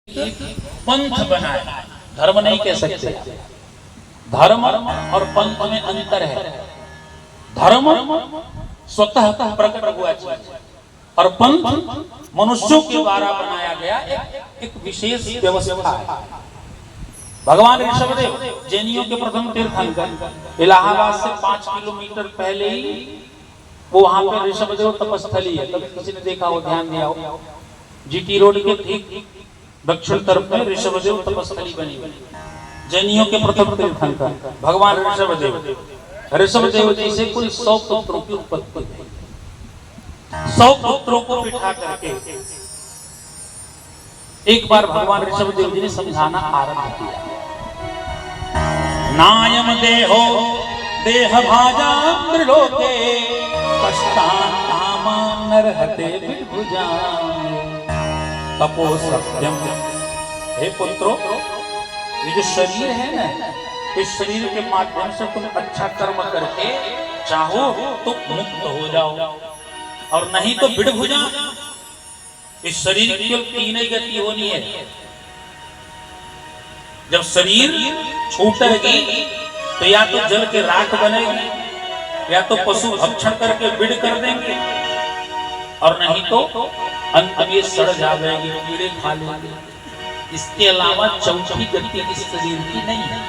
पंथ बनाया, धर्म नहीं कह सकते। धर्म और पंथ में अंतर है। धर्म स्वतः प्रकट हुआ चीज और पंथ मनुष्यों के द्वारा बनाया गया एक विशेष व्यवस्था है। भगवान ऋषभदेव जैनियों के प्रथम तीर्थंकर, इलाहाबाद से 5 किलोमीटर पहले ही वो वहां पर ऋषभदेव तपस्थली है। कभी किसी ने देखा हो, ध्यान दिया हो, जीटी रोड के ठीक दक्षिण तरफ में ऋषभदेव तपस्थली बनी हुई। जैनियों के प्रथम तीर्थंकर भगवान ऋषभदेव, ऋषभदेव जी से कुल 100 पुत्रों की उत्पत्ति हुई। 100 पुत्रों को बिठा करके एक बार भगवान ऋषभदेव जी ने समझाना आरंभ किया। नायम देहो देह भाजा त्रिलोके कष्टान नरहते विभुजा तपो सत्यम। हे पुत्रों, ये जो शरीर है ना, इस शरीर के माध्यम से तुम अच्छा कर्म करके चाहो तो मुक्त हो जाओ और नहीं तो विभुजा। इस शरीर की केवल 3 ही गति होनी है। जब शरीर छूटेगी तो या तो जल के राख बनेगी, या तो पशु भक्षण करके विड़ कर देंगे, और नहीं तो अंत में सड़ जाएगी, कीड़े खा लेंगे। इसके अलावा चौथी गति इस शरीर की नहीं है।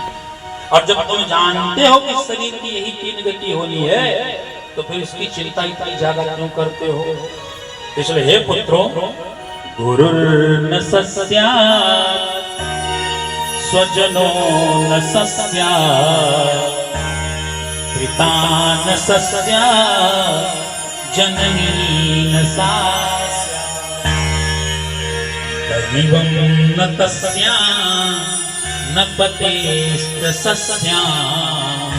और जब तुम जानते हो कि शरीर की यही 3 गति होनी है, तो फिर इसकी चिंता इतनी ज्यादा क्यों करते हो? इसलिए हे पुत्रों, गुरुर्न सस्यात् स्वजनो न सस्यात् पिता न सस्यात् जननी न सास्यात् दैवं न तस्यात् न पतेस्त सस्यात्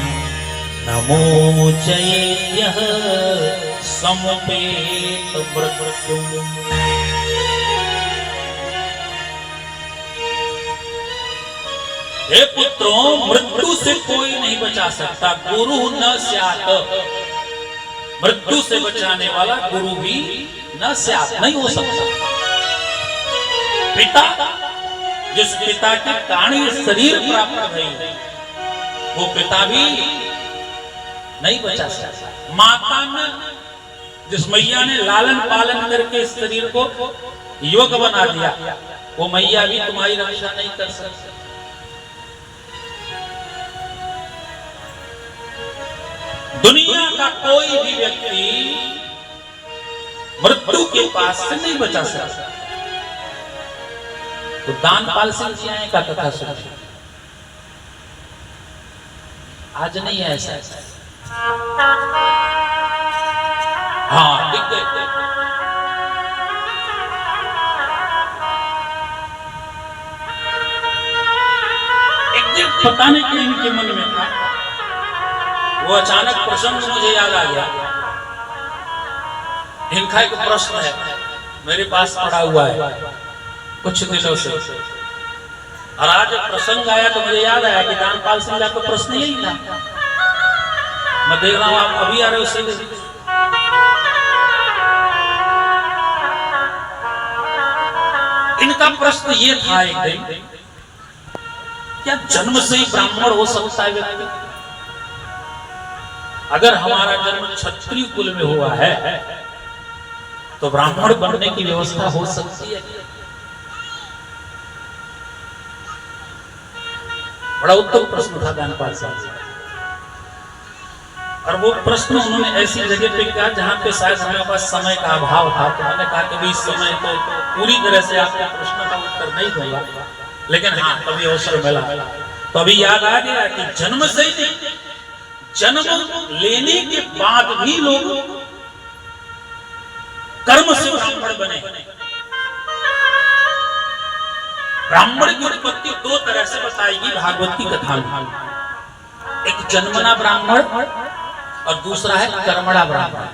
नमोचयेत्यः समुपेत मृत्युम्। हे पुत्रों, मृत्यु से कोई नहीं बचा सकता। गुरु न स्यात्, मृत्यु से बचाने वाला गुरु भी न स्यात्, नहीं हो सकता। पिता, जिस पिता के कारण ये शरीर प्राप्त भई, वो पिता भी नहीं बचा सकता। माता ने, जिस मैया ने लालन पालन करके इस शरीर को युवक बना दिया, वो मैया भी तुम्हारी रक्षा नहीं कर सकती। दुनिया का कोई भी व्यक्ति मृत्यु के पास से नहीं बचा सकता। तो दानपाल सिंह जी आए का कथा सुन, आज नहीं है ऐसा। हाँ, देख एक दिन पता नहीं क्या इनके मन में था, वो अचानक प्रसंग मुझे याद आ गया। इनका एक प्रश्न है, मेरे पास पड़ा हुआ है कुछ दिनों से, और आज प्रसंग आया तो मुझे याद आया कि दानपाल सिंह का प्रश्न यही था। मैं देख रहा हूं आप अभी आ रहे हो उससे। इनका प्रश्न ये था एक दिन, क्या जन्म से ही ब्राह्मण हो सकता है व्यक्ति? अगर हमारा जन्म क्षत्रिय कुल में हुआ है तो ब्राह्मण बनने की व्यवस्था हो सकती है? बड़ा उत्तम प्रश्न था दानपाल साहब। और वो प्रश्न उन्होंने ऐसी जगह पे किया जहां पे शायद हमारे पास समय का अभाव था। तो मैंने कहा कि इस समय तो पूरी तरह से आपके प्रश्न का उत्तर नहीं दूंगा, लेकिन हाँ कभी अवसर मिला तो अभी याद आ गया कि जन्म से ही, जन्म लेने के बाद भी लोग कर्म से ब्राह्मण बने। ब्राह्मण की उत्पत्ति 2 तरह से बताएगी भागवत की कथा में। एक जन्मना ब्राह्मण और दूसरा है कर्मणा ब्राह्मण।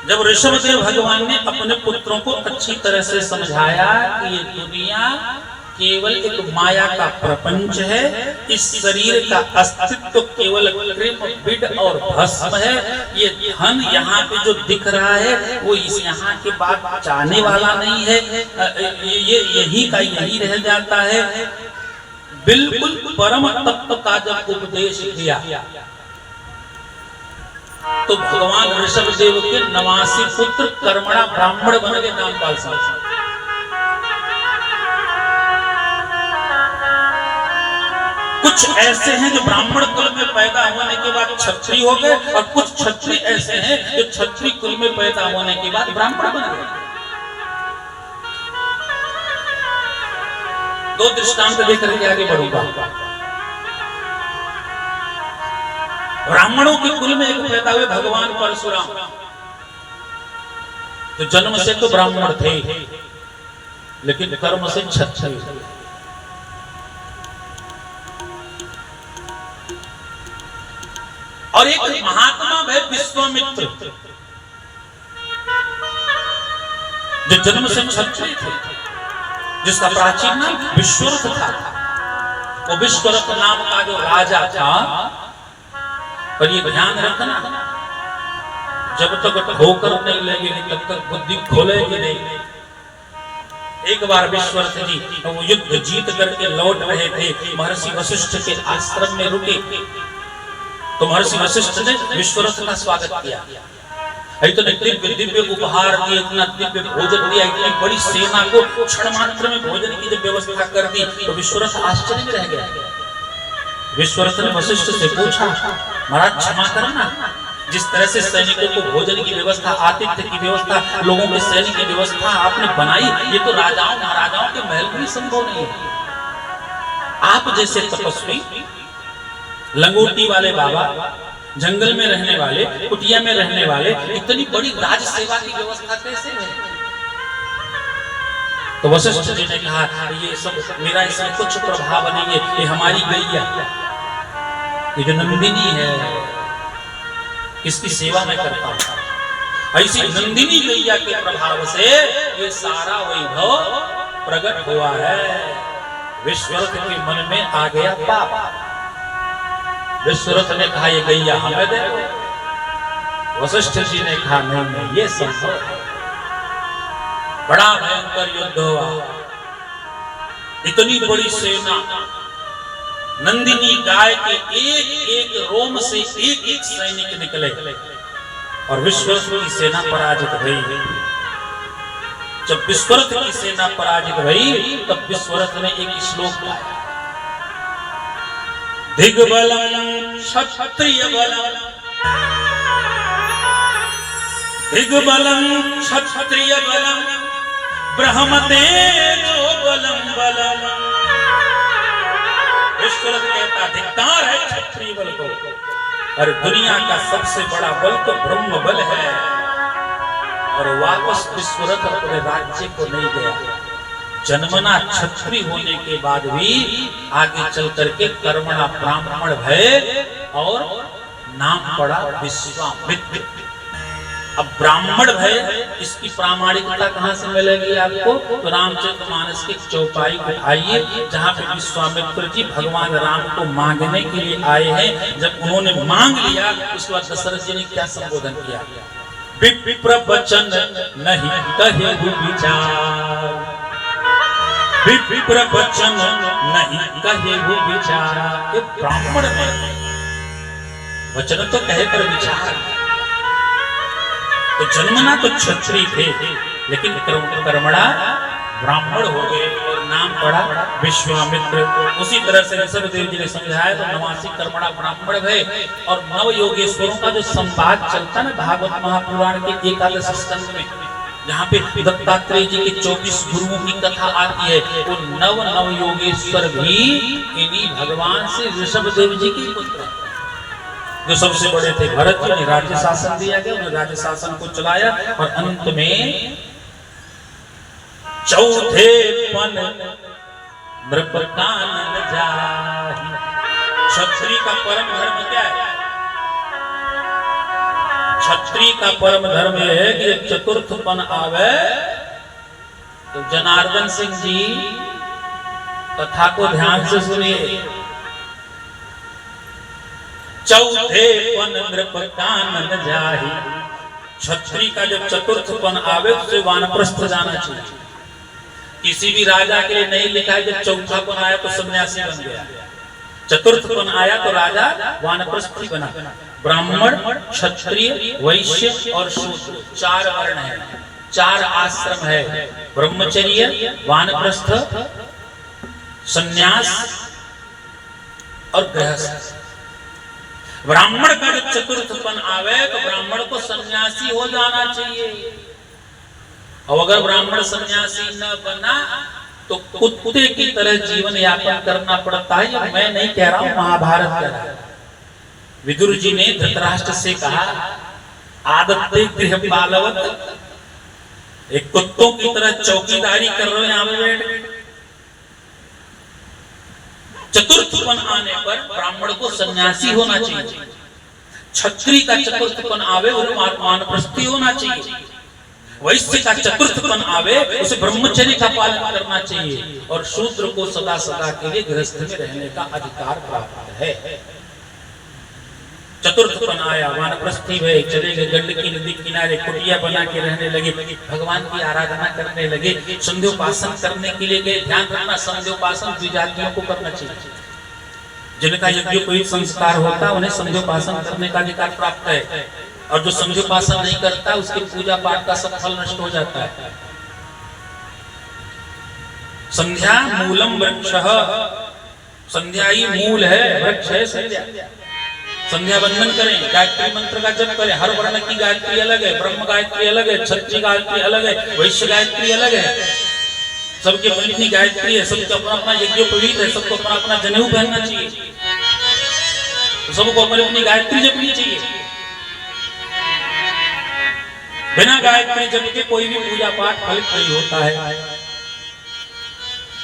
जब ऋषभदेव भगवान ने अपने पुत्रों को अच्छी तरह से समझाया कि ये दुनिया केवल एक माया का प्रपंच है। इस शरीर का अस्तित्व केवल कृम बिड और भस्म है। ये धन यहाँ पे जो दिख रहा है वो इस यहाँ के बाद जाने वाला नहीं है। ये यही का यही रह जाता है। बिल्कुल परम तत्व का जब उपदेश किया तो भगवान ऋषभदेव के 89 पुत्र कर्मणा ब्राह्मण बन गए नामपाल साहब। कुछ ऐसे हैं जो ब्राह्मण कुल में पैदा होने के बाद क्षत्रिय हो गए और कुछ क्षत्रिय ऐसे हैं जो क्षत्रिय कुल में पैदा होने के बाद ब्राह्मण बन गए। दो दृष्टांत देकर के आगे बढ़ूंगा। ब्राह्मणों के कुल में एक पैदा हुए भगवान परशुराम, तो जन्म से तो ब्राह्मण थे लेकिन कर्म से क्षत्रिय। और एक महात्मा है विश्वामित्र, जो जन्म से क्षत्रिय थे, जिसका प्राचीन नाम विश्वरथ था। वो विश्वरथ नाम का जो राजा था, पर ये ध्यान रखना, जब तक ठोकर नहीं लगेगी तब तक बुद्धि खोलेगी नहीं। एक बार विश्वरथ जी वो युद्ध जीत करके लौट रहे थे, महर्षि वशिष्ठ के आश्रम में रुके, तो महर्षि वशिष्ठ ने विश्वरथ का स्वागत किया। इतने दिव्य दिव्य उपहार दिए, इतना दिव्य भोजन दिया, इतनी बड़ी सेना को क्षण मात्र में भोजन की जब व्यवस्था कर दी तो विश्वरथ आश्चर्य में रह गया। विश्वरथ ने वशिष्ठ से पूछा, महाराज क्षमा करना, जिस तरह से सैनिकों को भोजन की व्यवस्था, आतिथ्य की व्यवस्था, लोगों के सैनिक की व्यवस्था आपने बनाई, ये तो राजाओं महाराजाओं के महल में संभव नहीं है। आप जैसे तपस्वी, लंगोटी वाले बाबा, जंगल में रहने वाले, कुटिया में रहने वाले, इतनी बड़ी राज सेवा की व्यवस्था कैसे है? तो वशिष्ठ जी ने कहा, ये सब मेरा इसमें कुछ प्रभाव नहीं है, ये हमारी गैया, ये जो नंदिनी है, इसकी सेवा मैं करता हूं। ऐसी नंदिनी गैया के प्रभाव से ये सारा वैभव प्रकट हुआ है। विश्वरथ के मन में आ गया पाप। विश्वरथ ने कहा, ये गैया हमें दे। वशिष्ठ जी ने कहा, नहीं, ये संभव है। बड़ा भयंकर युद्ध हुआ, इतनी बड़ी सेना, नंदिनी गाय के एक एक रोम से एक एक सैनिक निकले और विश्वरथ की सेना पराजित हुई। जब विश्वरथ की सेना पराजित हुई तब विश्वरथ ने एक श्लोक गाया, दिग्बलम क्षत्रिय बलम, दिग्बलम क्षत्रिय बलम, ब्रह्मतेजो बलम बलम। विश्वरथ कहता, धिक्कार है क्षत्रिय बल को, और दुनिया का सबसे बड़ा बल तो ब्रह्म बल है। और वापस विश्वरथ अपने राज्य को नहीं गया। जन्मना क्षत्रिय होने के बाद भी आगे चल करके कर्मणा ब्राह्मण भय और नाम पड़ा विश्वामित्र। अब ब्राह्मण भय, इसकी प्रामाणिकता कहां से मिलेगी आपको? तो रामचरितमानस की चौपाई उठाइए, जहां पे विश्वामित्र जी भगवान राम को मांगने के लिए आए हैं। जब उन्होंने मांग लिया, उसके बाद दशरथ जी ने क्या संबोधन किया? विप्र वचन नहीं कहे विचार, विप्र वचन नहीं कहे विचार। ब्राह्मण वचन तो कहे पर विचार। तो जन्मना तो क्षत्रिय थे, लेकिन कर्मणा ब्राह्मण हो गए और नाम पड़ा विश्वामित्र। उसी तरह से ऋषभदेव जी ने समझाया तो 89 कर्मणा ब्राह्मण भय। और नव योगेश्वरों का जो संवाद चलता है भागवत महापुराण के 11 स्कंद में, जहाँ पे दत्तात्रेय जी के 24 गुरुओं की कथा आती है, वो नव योगेश्वर भी इन्हीं भगवान से ऋषभदेव जी के पुत्र हैं। जो सबसे बड़े थे भरत जी, ने राज्य शासन दिया गया, उन्होंने राज्य शासन को चलाया और अंत में चौथे पन नृप कानन जाहि। क्षत्रिय का परम धर्म क्या है? क्षत्रिय का परम धर्म है कि चतुर्थ पन आवे तो जनार्दन सिंह जी कथा को ध्यान से सुनिए। चौथे पन नृप कानन जाहि, क्षत्रिय का जब चतुर्थ पन आवे उसे वानप्रस्थ जाना चाहिए। किसी भी राजा के लिए नहीं लिखा है जब चौथा पन आया तो सन्यासी बन गया, चतुर्थ पन आया तो राजा वानप्रस्थी बना। ब्राह्मण, क्षत्रिय, वैश्य और शूद्र 4 वर्ण है, 4 आश्रम है, ब्रह्मचर्य, वानप्रस्थ, सन्यास और गृहस्थ। ब्राह्मण का जब चतुर्थपन आवे तो ब्राह्मण को सन्यासी हो जाना चाहिए, और अगर ब्राह्मण सन्यासी न बना तो कुत्ते की तरह जीवन यापन करना पड़ता है। मैं नहीं कह रहा हूं, महाभारत कह रहा है। विदुर जी ने धृतराष्ट्र से कहा, आदत्ते गृह पालवत, एक कुत्तों की तरह चौकीदारी कर रहे हो यहां पे बैठ। चतुर्थपन आने पर ब्राह्मण को सन्यासी होना चाहिए, क्षत्रिय का चतुर्थपन आवे उसे वानप्रस्थी होना चाहिए, वैश्य का चतुर्थपन आवे उसे ब्रह्मचर्य का पालन करना चाहिए, और शूद्र को सदा सदा के लिए गृहस्थ में रहने का अधिकार प्राप्त है। चतुर्थपन आया, वानप्रस्थी भय, चले गए गंडकी नदी किनारे, कुटिया बना के रहने लगे, भगवान की आराधना करने लगे, संध्योपासन करने के लिए गए। ध्यान रखना, संध्योपासन द्विजातियों को करना चाहिए। जिनका यज्ञोपवीत संस्कार होता है उन्हें संध्योपासन करने का अधिकार प्राप्त है, और जो संध्योपासन नहीं करता उसके पूजा पाठ का सब फल नष्ट हो जाता है। संध्या मूलम वृक्षः, संध्या ही मूल है, वृक्ष है संध्या। संध्या बंधन करें, गायत्री मंत्र का जप करें। हर वर्ण की गायत्री अलग है, ब्रह्म गायत्री अलग है, क्षत्रिय गायत्री अलग है, वैश्य गायत्री अलग है, सबकी अपनी अपनी गायत्री है, सबको अपना अपना यज्ञोपवीत है, सबको अपना अपना जनेऊ पहनना चाहिए, तो सबको अपनी अपनी गायत्री जपनी चाहिए। बिना गायत्री जप के कोई भी पूजा पाठ फलित नहीं होता है।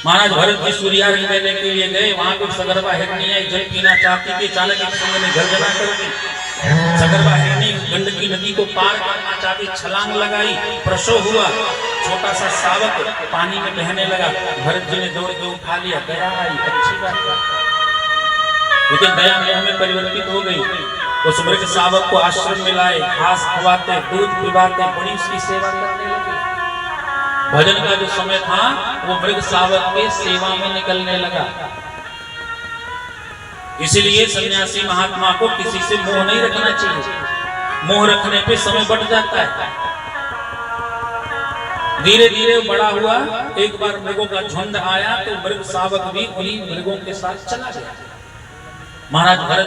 महाराज भरत जी सूर्यार्घ देने के लिए गए, वहां पे सगर्भा हिरणी आई, जल पीना चाहती थी। अचानक एक समय ने गर्जना कर दी, सगर्भा हिरणी गंडकी नदी को पार करना चाहती, छलांग लगाई, प्रसव हुआ, छोटा सा शावक पानी में बहने लगा। भरत जी ने दौड़ के उठा लिया, दया आई, अच्छी बात है, लेकिन दया मोह में परिवर्तित हो गई। उस मृग शावक को आश्रम में लाए, घास खवाते, दूध पिलाते, बड़ी उसकी सेवा करने लगे। भजन का जो समय था वो मृग शावक के सेवा में निकलने लगा। इसीलिए सन्यासी महात्मा को किसी से मोह नहीं रखना चाहिए, मोह रखने पे समय बढ़ जाता है। धीरे धीरे बड़ा हुआ, एक बार मृगों का झुंड आया तो मृग शावक भी उन्हीं मृगों के साथ चला गया। महाराज भरत